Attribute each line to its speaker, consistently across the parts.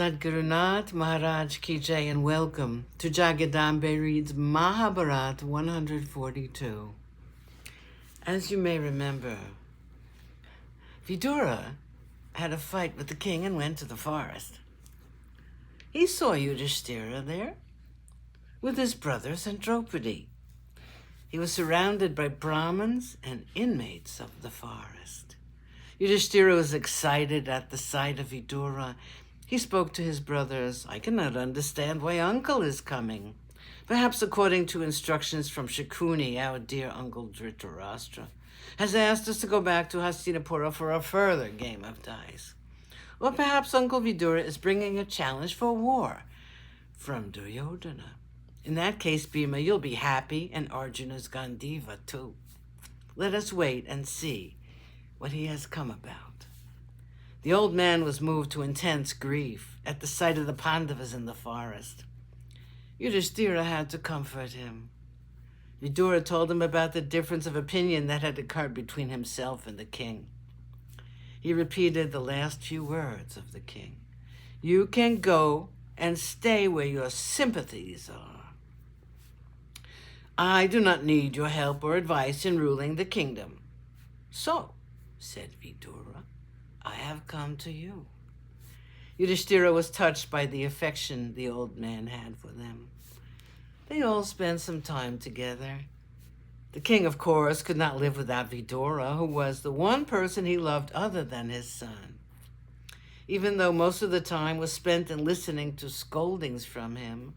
Speaker 1: Sadgurunath Maharaj Ki Jai, and welcome to JagadambeReadsMahabharata142. As you may remember, Vidura had a fight with the king and went to the forest. He saw Yudhishthira there with his brothers and Draupadi. He was surrounded by Brahmins and inmates of the forest. Yudhishthira was excited at the sight of Vidura. He spoke to his brothers. "I cannot understand why uncle is coming. Perhaps according to instructions from Shakuni, our dear uncle Dhritarashtra has asked us to go back to Hastinapura for a further game of dice. Or perhaps Uncle Vidura is bringing a challenge for war from Duryodhana. In that case, Bhima, you'll be happy, and Arjuna's Gandiva too. Let us wait and see what he has come about." The old man was moved to intense grief at the sight of the Pandavas in the forest. Yudhishthira had to comfort him. Vidura told him about the difference of opinion that had occurred between himself and the king. He repeated the last few words of the king. "You can go and stay where your sympathies are. I do not need your help or advice in ruling the kingdom. So," said Vidura, "I have come to you." Yudhishthira was touched by the affection the old man had for them. They all spent some time together. The king, of course, could not live without Vidura, who was the one person he loved other than his son. Even though most of the time was spent in listening to scoldings from him,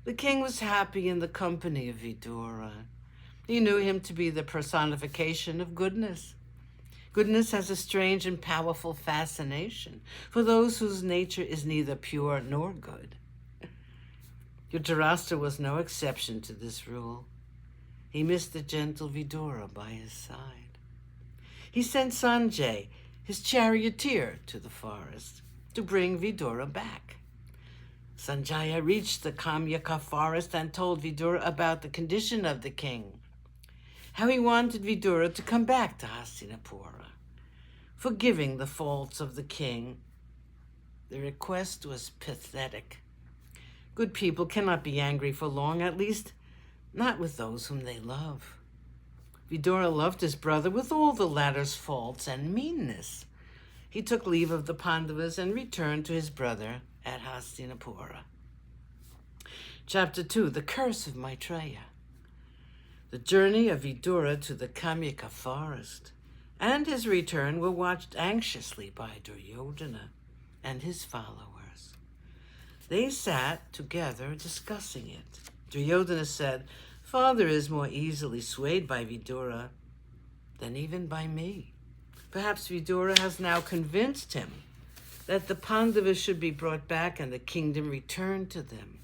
Speaker 1: the king was happy in the company of Vidura. He knew him to be the personification of goodness. Goodness has a strange and powerful fascination for those whose nature is neither pure nor good. Dhritarashtra was no exception to this rule. He missed the gentle Vidura by his side. He sent Sanjay, his charioteer, to the forest to bring Vidura back. Sanjaya reached the Kamyaka forest and told Vidura about the condition of the king, how he wanted Vidura to come back to Hastinapura. Forgiving the faults of the king, the request was pathetic. Good people cannot be angry for long, at least not with those whom they love. Vidura loved his brother with all the latter's faults and meanness. He took leave of the Pandavas and returned to his brother at Hastinapura. Chapter 2, The Curse of Maitreya. The journey of Vidura to the Kamyaka forest and his return were watched anxiously by Duryodhana and his followers. They sat together discussing it. Duryodhana said, "Father is more easily swayed by Vidura than even by me. Perhaps Vidura has now convinced him that the Pandavas should be brought back and the kingdom returned to them.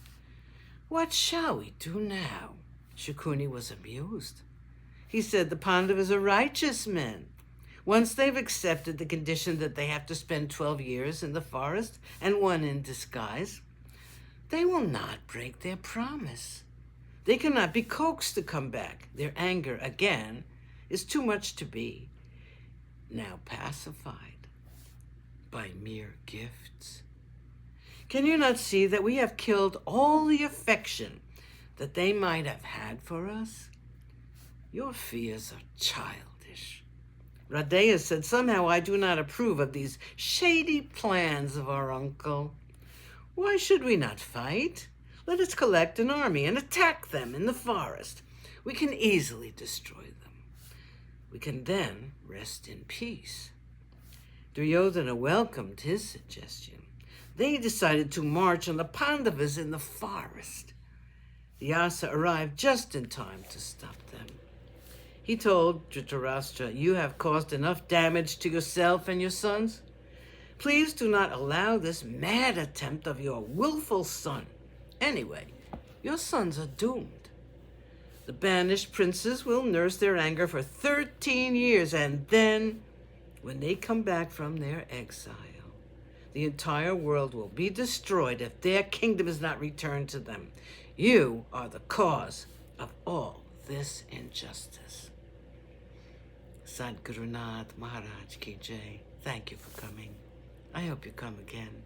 Speaker 1: What shall we do now?" Shakuni was amused. He said, "The Pandavas are righteous men. Once they've accepted the condition that they have to spend 12 years in the forest and one in disguise, they will not break their promise. They cannot be coaxed to come back. Their anger, again, is too much to be now pacified by mere gifts. Can you not see that we have killed all the affection that they might have had for us? Your fears are childish." Radeya said, "Somehow I do not approve of these shady plans of our uncle. Why should we not fight? Let us collect an army and attack them in the forest. We can easily destroy them. We can then rest in peace." Duryodhana welcomed his suggestion. They decided to march on the Pandavas in the forest. Vyasa arrived just in time to stop them. He told Dhritarashtra, "You have caused enough damage to yourself and your sons. Please do not allow this mad attempt of your willful son. Anyway, your sons are doomed. The banished princes will nurse their anger for 13 years, and then, when they come back from their exile, the entire world will be destroyed if their kingdom is not returned to them. You are the cause of all this injustice." Sadgurunath Maharaj Ki Jai. Thank you for coming. I hope you come again.